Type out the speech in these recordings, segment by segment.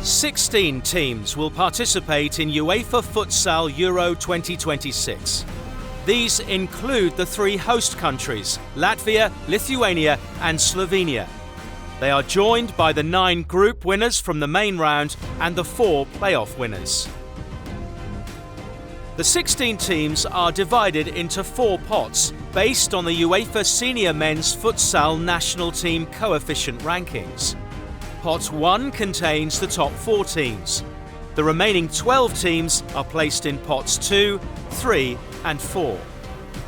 16 teams will participate in UEFA Futsal Euro 2026. These include the 3 host countries, Latvia, Lithuania and Slovenia. They are joined by the 9 group winners from the main round and the 4 playoff winners. The 16 teams are divided into 4 pots based on the UEFA Senior Men's Futsal National Team Coefficient Rankings. Pot 1 contains the top 4 teams. The remaining 12 teams are placed in pots 2, 3 and 4.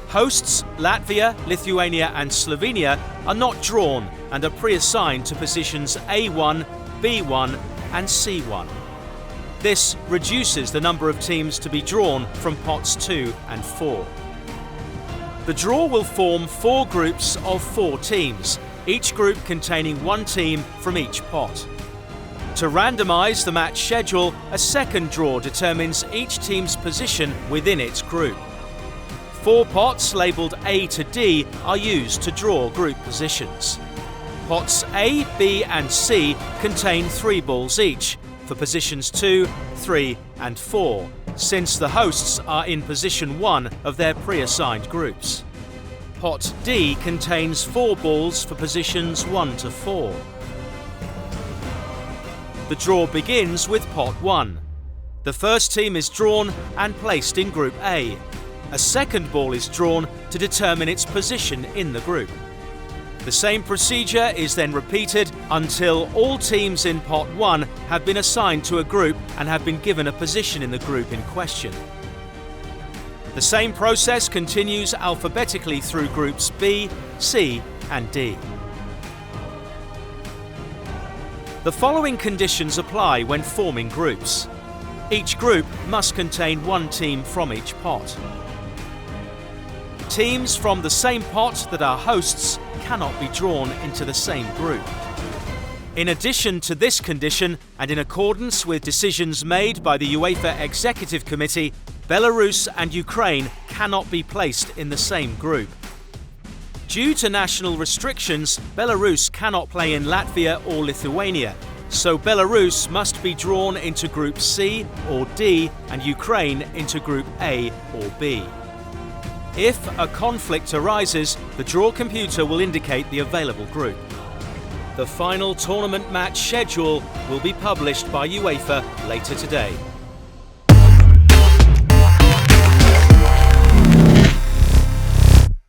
Hosts Latvia, Lithuania and Slovenia are not drawn and are pre-assigned to positions A1, B1 and C1. This reduces the number of teams to be drawn from pots 2 and 4. The draw will form 4 groups of 4 teams, each group containing 1 team from each pot. To randomise the match schedule, a second draw determines each team's position within its group. 4 pots labelled A to D are used to draw group positions. Pots A, B and C contain 3 balls each for positions 2, 3 and 4, since the hosts are in position 1 of their pre-assigned groups. Pot D contains 4 balls for positions 1 to 4. The draw begins with pot 1. The first team is drawn and placed in Group A. A second ball is drawn to determine its position in the group. The same procedure is then repeated until all teams in pot 1 have been assigned to a group and have been given a position in the group in question. The same process continues alphabetically through groups B, C and D. The following conditions apply when forming groups. Each group must contain 1 team from each pot. Teams from the same pot that are hosts cannot be drawn into the same group. In addition to this condition, and in accordance with decisions made by the UEFA Executive Committee, Belarus and Ukraine cannot be placed in the same group. Due to national restrictions, Belarus cannot play in Latvia or Lithuania, so Belarus must be drawn into Group C or D and Ukraine into Group A or B. If a conflict arises, the draw computer will indicate the available group. The final tournament match schedule will be published by UEFA later today.